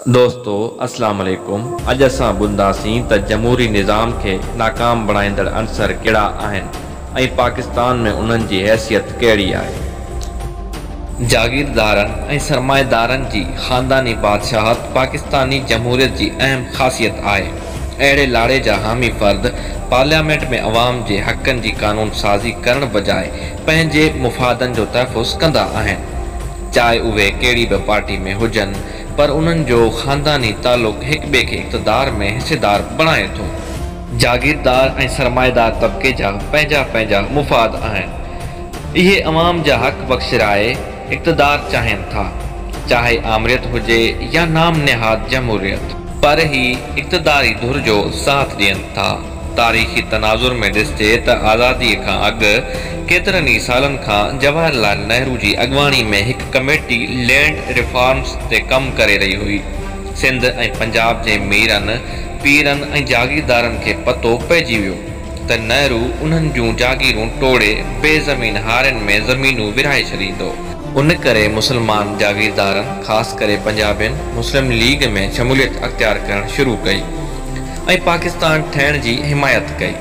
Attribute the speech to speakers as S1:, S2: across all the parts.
S1: दोस्तों अस्सलाम वालेकुम। अज असां ॿुधंदासीं त जमहूरी निज़ाम खे नाकाम बणाईंदड़ अंसर कहिड़ा आहिनि ऐं पाकिस्तान में उन्हनि जी हैसियत कहिड़ी आहे। जागीरदारनि ऐं सरमाएदारनि जी ख़ानदानी बादशाहत पाकिस्तानी जमहूरियत जी अहम ख़ासियत आहे। अहिड़े लाड़े जा हामी फ़र्द पार्लियामेंट में अवाम जे हक़नि जी कानून साज़ी करण बजाए पंहिंजे मुफ़ादनि जो तहफ़ुज़ कंदा आहिनि, चाहे उहे कहिड़ी बि पार्टी में हुजनि, पर उन्हनि जो ख़ानदानी ताल्लुक़ हिक ॿिए खे इक़्तिदार में हिसेदार बणाए थो। जागीरदार ऐं सरमाएदार तबिके जा पंहिंजा पंहिंजा मुफ़ाद आहिनि। इहे अवाम जा हक़ बख़्शिराए इक़्तिदार चाहिनि था, चाहे आमरियत हुजे या नाम निहाद जमहूरियत, पर ही इक़्तिदारी धुर जो साथ ॾियनि था। तारीख़ी तनाज़ुर में ॾिसिजे त आज़ादीअ खां अॻु केतिरनि ई सालनि खां जवाहरलाल नेहरू जी अॻुवाणी में हिकु कमेटी लैंड रिफॉर्म्स ते कमु करे रही हुई। सिंध ऐं पंजाब जे मीरनि, पीरनि ऐं जागीरदारनि खे पतो पइजी वियो त नेहरू उन्हनि जूं जागीरूं टोड़े बेज़मीन हारनि में ज़मीनूं विरहाए छॾींदो। उन करे मुस्लमान जागीरदारनि, ख़ासि करे पंजाबियुनि, मुस्लिम लीग में शमूलियत अख़्तियार करणु शुरू कई ऐं पाकिस्तान ठहिण जी हिमायत कई।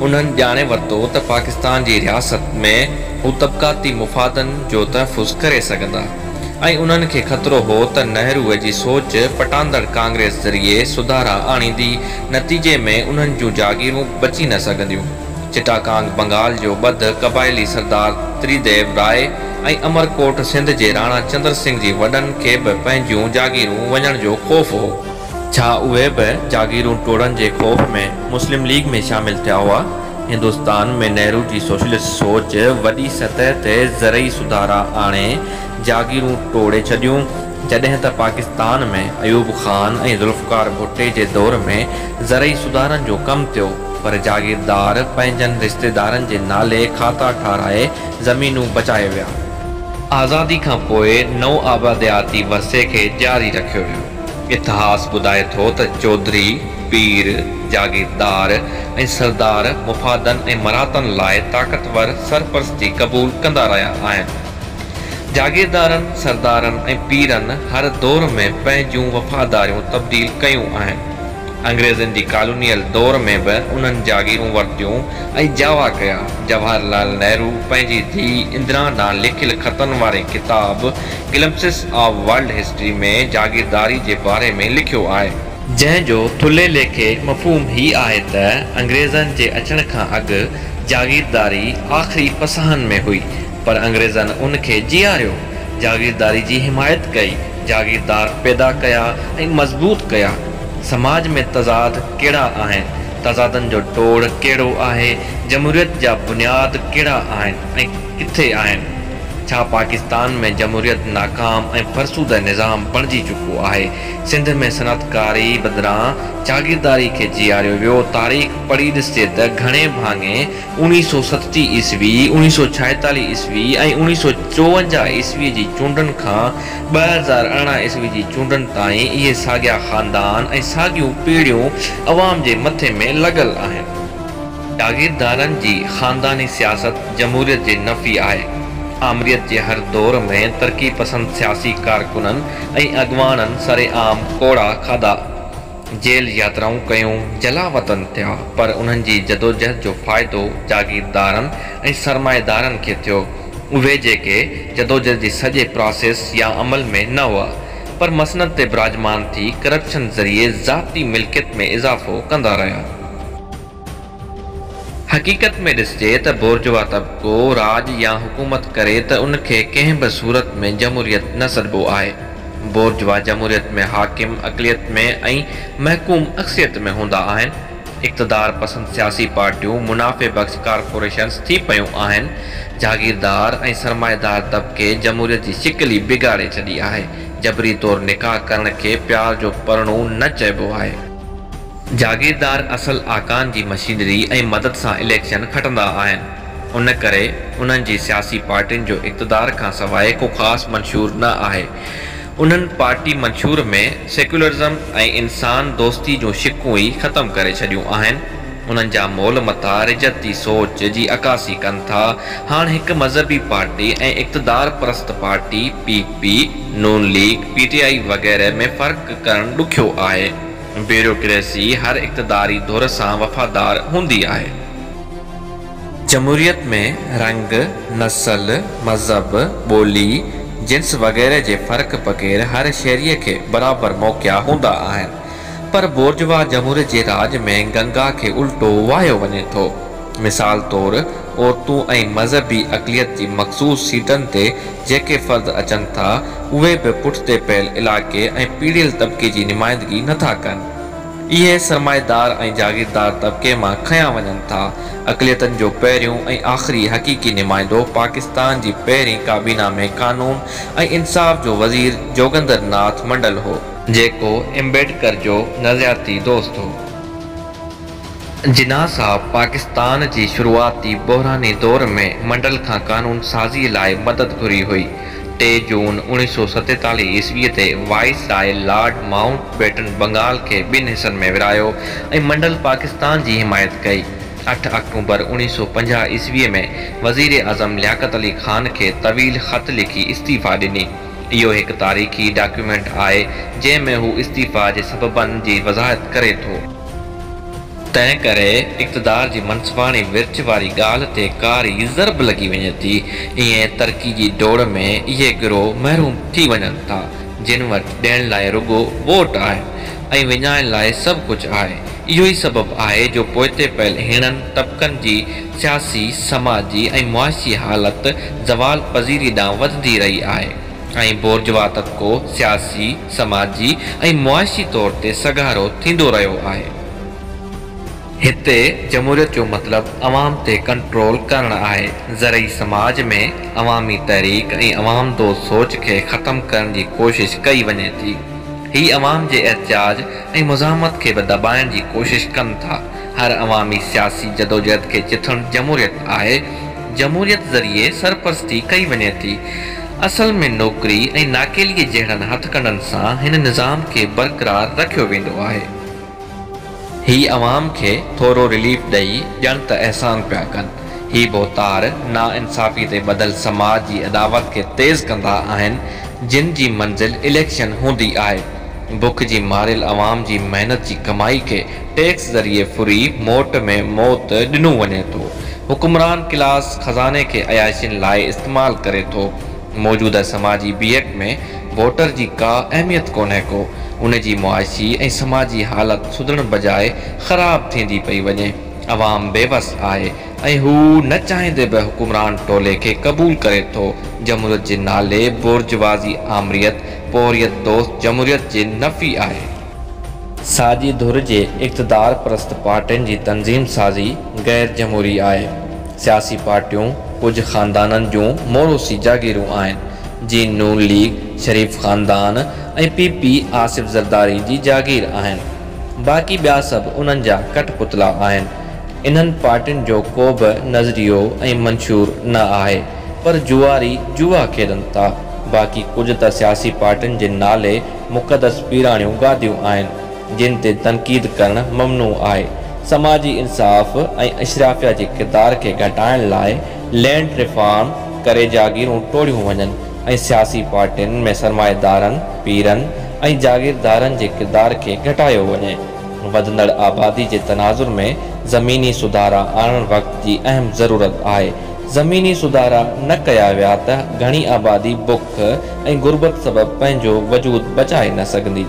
S1: उन्हनि ॼाणे वरितो त पाकिस्तान जी रियासत में हू तबक़ाती मुफ़ादनि जो तहफ़ुज़ करे सघंदा ऐं उन्हनि खे ख़तरो हो त नेहरूअ जी सोच पटांदड़ कांग्रेस ज़रिए सुधारा आणींदी। नतीजे में उन्हनि जूं जागीरूं बची न सघंदियूं। चिटाकांग बंगाल जो ॿध क़बाइली सरदार त्रिदेव राय ऐं अमरकोट सिंध जे राणा चंद्र सिंह जी वॾनि खे बि पंहिंजूं जागीरूं वञण जो ख़ौफ़ हो। छा उहे बि जागीरूं टोड़नि जे ख़ौफ़ में मुस्लिम लीग में शामिल थिया हुआ? हिंदुस्तान में नेहरू जी सोशलिस्ट सोच वॾी सतह ते ज़रई सुधारा आणे जागीरूं टोड़े छॾियूं, जॾहिं त पाकिस्तान में अयूब ख़ान ऐं ज़ुल्फ़कार भुट्टे जे दौर में ज़रई सुधारनि जो कमु थियो, पर जागीरदार पंहिंजनि रिश्तेदारनि जे नाले खाता ठाराए ज़मीनूं बचाए विया। आज़ादी खां पोइ नओं आबादियाती वरसे खे जारी रखियो वियो। इतिहास ॿुधाए थो त चौधरी, पीर, जागीरदार ऐं सरदार मुफ़ादनि ऐं मरातनि लाइ ताक़तवर सरपरस्ती क़बूल कंदा रहिया आहिनि। जागीरदारनि, सरदारनि ऐं पीरनि हर दौर में पंहिंजूं वफ़ादारियूं तब्दील कयूं आहिनि। अंग्रेज़नि जी कॉलोनियल दौर में बि उन्हनि जागीरूं वरितियूं ऐं जावा कया। जवाहरलाल नेहरू पंहिंजी धीउ इंदिरा ॾांहुं लिखियलु ख़तनि वारे किताब ग्लिम्पसिस ऑफ वर्ल्ड हिस्ट्री में जागीरदारी जे बारे में लिखियो आहे, जंहिंजो थुल्हे लेखे मफ़हूम ही आहे त अंग्रेज़नि जे अचण खां अॻु जागीरदारी आख़िरी पसहनि में हुई, पर अंग्रेज़नि उन खे जीआरियो, जागीरदारी जी हिमायत कई, जागीरदार पैदा कया ऐं मज़बूत कया। समाज में तज़ाद कहिड़ा आहिनि? तज़ादनि जो टोड़ कहिड़ो आहे? जमहूरियत जा बुनियाद कहिड़ा आहिनि ऐं किथे आहिनि? छा पाकिस्तान में जमहूरियत नाकाम ऐं फरसूद निज़ाम बणिजी चुको आहे? सिंध में सनअतकारी बदिरां जागीरदारी खे जीआरियो वियो। तारीख़ पढ़ी ॾिसिजे त घणे भाङे 1937 ईस्वी, 1946 ईस्वी ऐं 1954 ईस्वी जी चूंडनि खां 2018 ईस्वी जी चूंडनि ताईं इहे साॻिया ख़ानदान ऐं साॻियूं पीढ़ियूं अवाम जे मथे में लॻल आहिनि। जागीरदारनि जी ख़ानदानी सियासत जमहूरियत जे नफ़ी आहे। आमरियत जे हर दौर में तरक़ी पसंद सियासी कारकुननि ऐं अॻवाननि सरेआम कोड़ा खाधा, जेल यात्राऊं कयूं, जलावतन थिया, पर उन्हनि जी जदोजहद जो फ़ाइदो जागीरदारनि ऐं सरमाएदारनि खे थियो। उहे जेके जदोजहद जी सॼे प्रोसेस या अमल में न हुआ, पर मसनद ते बिराजमान थी करप्शन ज़रिए ज़ाती मिल्कियत में इज़ाफ़ो कंदा रहिया। हक़ीक़त में ॾिसिजे त बोर्जुआ तबिको राज या हुकूमत करे त उनखे कंहिं बि सूरत में जमहूरियत न सॾिबो आहे। बोर्जुआ जमहूरियत में हाकिम अक़लियत में ऐं महकूम अक्सियत में हूंदा आहिनि। इक़्तिदार पसंद सियासी पार्टियूं मुनाफ़े बख़्श कारपोरेशन्स थी पयूं आहिनि। जागीरदार ऐं सरमाएदार तबिके जमहूरियत जी शिकिल ई बिगाड़े छॾी आहे। जबरी तौर निकाह करण खे प्यार जो परणो न चइबो आहे। जागीरदार असल आकान जी मशीनरी ऐं मदद सां इलेक्शन खटंदा आहिनि। उन करे उन्हनि जी सियासी पार्टियुनि जो इक़्तिदार खां सवाइ को ख़ासि मंशूर न आहे। उन्हनि पार्टी मंशूर में सेक्युलरिज़म ऐं इंसान दोस्ती जूं शिकूं ई ख़तमु करे छॾियूं आहिनि। उन्हनि जा मोल मथा रिजती सोच जी अकासी कनि था। हाणे हिकु मज़हबी पार्टी ऐं इक़्तिदार परस्त पार्टी PP, नून लीग, PTI वग़ैरह में फ़र्क़ु करणु ॾुखियो आहे। ब्यूरोक्रेसी हर इक़्तिदारी धुर सां वफ़ादार हूंदी आहे। जमहूरियत में रंग, नस्ल, मज़हब, ॿोली, जिन्स वग़ैरह जे फ़र्क़ बग़ैर हर शहरीअ खे बराबरि मौक़िया हूंदा आहिनि। पर बोर्जवा जमहूरियत जे राज में गंगा के उल्टो वायो वञे थो। मिसाल तौर औरतूं ऐं मज़हबी अक़लियत जी मख़सूस सीटनि ते जेके फ़र्ज़ अचनि था उहे बि पुठिते पयल इलाइक़े ऐं पीड़ियल तबिके जी नुमाइंदगी नथा कनि। इहे सरमाएदार ऐं जागीरदार तबिके मां खयां वञनि था। अक़लियतनि जो पहिरियों ऐं आख़िरी हक़ीक़ी नुमाइंदो पाकिस्तान जी पहिरीं काबीना में क़ानून ऐं इंसाफ़ जो वज़ीर जोगिंदर नाथ मंडल हो, जेको अम्बेडकर जो नज़रियाती दोस्त हो। जिन्ना साहब पाकिस्तान जी शुरूआती बहरानी दौर में मंडल खां कानून साज़ी लाइ मदद घुरी हुई। 3 जून 1947 ईस्वी ते वाइस राय लॉर्ड माउंट बेटन बंगाल के 2 हिस्सनि में विरायो ऐं मंडल पाकिस्तान जी हिमायत कई। 8 अक्टूबर 1950 ईस्वी में वज़ीर आज़म लियाकत अली खान के तवील ख़त लिखी इस्तीफ़ा ॾिनी। इहो हिकु तारीख़ी डॉक्यूमेंट आहे जंहिंमें हू इस्तीफ़ा जे सबबनि जी वज़ाहत करे थो। तंहिं करे इक़्तिदार जी मनसबाणी विर्च वारी ॻाल्हि ते कारी ज़रब लॻी वञे थी। ईअं तरक़ी जी डोड़ में इहे गिरोह महरूम थी वञनि था, जिन वटि ॾियण लाइ रुॻो वोट आहे ऐं विञाइण लाइ सभु कुझु आहे। इहो ई सबबु आहे जो पोइते पयल हिननि तबक़नि जी सियासी, समाजी ऐं मुआशी हालत ज़वाल पज़ीरी ॾांहुं वधंदी रही आहे ऐं बोर्जवा तबिको सियासी, समाजी ऐं मुआशी तौर ते सगारो थींदो रहियो आहे। हिते जमहूरियत जो मतिलबु अवाम ते कंट्रोल करणु आहे। ज़रई समाज में अवामी तहरीक ऐं अवाम दोस्त सोच खे ख़तमु करण जी कोशिश कई वञे थी। ही अवाम जे एहतिजाज ऐं मुज़ाहमत खे बि दॿाइण जी कोशिश कनि था। हर अवामी सियासी जदोजहद खे चिथणु जमहूरियत आहे। जमहूरियत ज़रिए सरपरस्ती कई वञे थी। असल में नौकरी ऐं नाकेलीअ जहिड़नि हथकंडनि सां हिन निज़ाम खे बरक़रार रखियो वेंदो आहे। ही अवाम खे थोरो रिलीफ ॾेई ॼण त अहसान पिया कनि। ही बोतार नाइंसाफ़ी ते ॿधल समाज जी अदावत खे तेज़ कंदा आहिनि, जिन जी मंज़िल इलेक्शन हूंदी आहे। बुख जी मारियल अवाम जी महिनत जी कमाई खे टैक्स ज़रिए फुरी मोट में मौत ॾिनो वञे थो। हुकुमरान क्लास ख़ज़ाने खे अयाशियुनि लाइ इस्तेमालु करे थो। मौजूदा समाजी बीहक में वोटर जी का अहमियत कोन्हे को। उन जी मुआशी ऐं समाजी हालत सुधरण बजाए ख़राब थींदी पई वञे। अवाम बेबस आहे ऐं हू न चाहींदे बि हुकुमरान टोले खे क़बूल करे थो। जमहूरियत जे नाले बोर्जवाज़ी आमरियत पोरियत दोस्त जमहूरियत जे नफ़ी आहे। साॼी धुर जे इक़्तिदार परस्त पार्टियुनि जी तंज़ीम साज़ी गैर जमहूरी आहे। सियासी पार्टियूं कुझु ख़ानदाननि जूं मोरूसी जागीरूं आहिनि, जीअं नून लीग शरीफ़ ख़ानदान ऐं PP आसिफ़ ज़रदारी जी जागीर आहिनि। बाक़ी ॿिया सभु उन्हनि जा कठपुतला आहिनि। इन्हनि पार्टियुनि जो को बि नज़रियो ऐं मंशूर न आहे, पर जुआरी जुआ खेॾनि था। बाक़ी कुझु त सियासी पार्टियुनि जे नाले मुक़दस पीराणियूं गादियूं आहिनि, जिन ते तनक़ीद करणु ममनू आहे। समाजी इंसाफ़ ऐं अशराफिया जे किरदार खे घटाइण लाइ लैंड रिफॉर्म करे जागीरूं टोड़ियूं वञनि ऐं सियासी पार्टियुनि में सरमाएदारनि, पीरनि ऐं जागीरदारनि जे किरदार खे घटायो वञे। वधंदड़ आबादी जे तनाज़ुर में ज़मीनी सुधारा आणण वक़्त जी अहम ज़रूरत आहे। ज़मीनी सुधारा न कया विया त घणी आबादी बुख ऐं गुरबत सबबि पंहिंजो वजूद बचाए न सघंदी।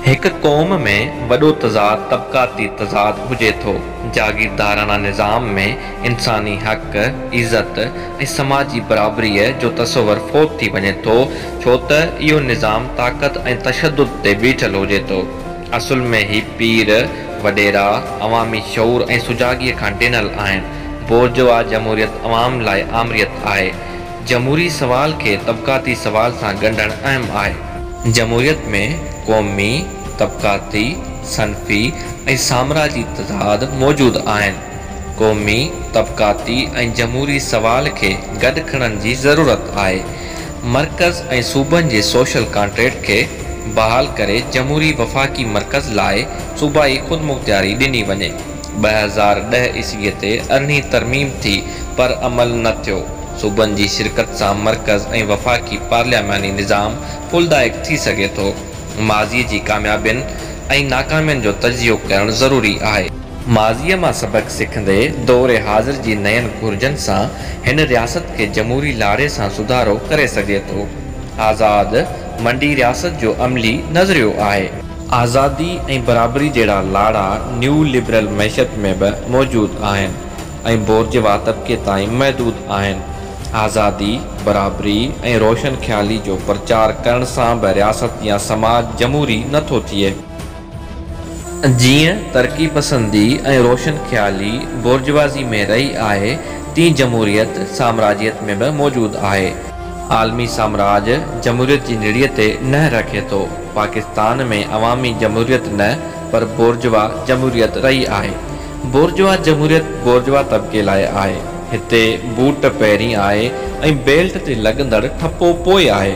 S1: हिकु क़ौम में वॾो तज़ाद तबक़ाती तज़ाद हुजे थो। जागीरदाराना निज़ाम में इंसानी हक़, इज़त ऐं समाजी बराबरीअ जो तसवुर फ़ौत थी वञे थो, छो त इहो निज़ाम ताक़त ऐं तशद्दुद ते बीठल हुजे थो। असुल में ही पीर वॾेरा अवामी शऊर ऐं सुजाॻीअ खां ॾिनल आहिनि। बोर्जवा जमहूरियत अवाम लाइ आमरियत आहे। जमहूरी सवाल खे तबक़ाती सवाल सां ॻंढणु अहम आहे। जमहूरियत में क़ौमी, तबक़ाती, सनफ़ी ऐं साम्राजी तज़ाद मौजूदु आहिनि। क़ौमी, तबक़ाती ऐं जमहूरी सवाल खे गॾु खणण जी ज़रूरत आहे। मर्कज़ ऐं सूबनि जे सोशल कॉन्ट्रैक्ट खे बहाल करे जमहूरी वफ़ाक़ी मर्कज़ लाइ सूबाई ख़ुदमुख़्तियारी ॾिनी वञे। 2010 ईस्वी ते 18 तरमीम थी पर अमल न थियो। सूबनि जी शिरकत सां मरकज़ ऐं वफ़ाक़ी पार्लियामानी निज़ाम फुलदायक थी सघे थो। माज़ीअ जी कामयाबियुनि ऐं नाकामियुनि जो तजियो करणु ज़रूरी आहे। माज़ीअ मां सबक़ सिखंदे दौरे हाज़िर जी नयनि घुर्जनि सां हिन रियासत खे जमहूरी लाड़े सां सुधारो करे सघे थो। आज़ाद मंडी रियासत जो अमली नज़रियो आहे। आज़ादी ऐं बराबरी जहिड़ा लाड़ा न्यू लिबरल मैशत में बि मौजूदु आहिनि ऐं बोर्जवा तबिके ताईं महदूद आहिनि। आज़ादी बराबरी ऐं रोशन ख़्याली जो प्रचार करण सां बि रियासत या समाज जमहूरी नथो थिए। जीअं तरक़ी पसंदी ऐं रोशन ख़्याली बोर्जवाज़ी में रही आहे, तीअं जमहूरियत साम्राजियत में बि मौजूदु आहे। आलमी साम्राज जमहूरियत जी निड़ीअ ते न रखे थो। पाकिस्तान में अवामी जमहूरियत न पर बोर्जवा जमहूरियत रही आहे। बोर्जवा जमहूरियत बोर्जवा तबिके लाइ आहे। हिते बूट पहिरीं आहे ऐं बेल्ट ते लॻंदड़ ठपो पोइ आहे।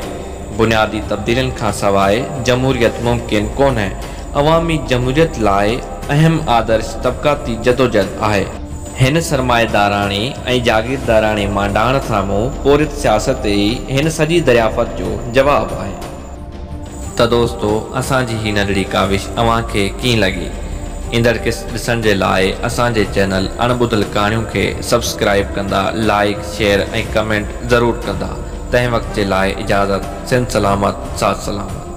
S1: बुनियादी तब्दीलियुनि खां सवाइ जमहूरियत मुमकिन कोन्हे। अवामी जमहूरियत लाइ अहम आदर्श तबक़ाती जदोजहद आहे। हिन सरमाएदाराणी ऐं जागीरदाराणी मांडाण साम्हूं पोरित सियासत ई हिन सॼी दरियाफ़त जो जवाबु आहे। त दोस्तो, असांजी ही नंढड़ी काविश अव्हांखे कीअं लॻी? ईंदड़ क़िस्त ॾिसण जे लाइ असांजे चैनल अणॿुधल कहाणियूं खे सब्सक्राइब कंदा, लाइक शेयर ऐं कमेंट ज़रूरु कंदा। तंहिं वक़्त जे लाइ इजाज़त। सिंध सलामत, साथ सलामत।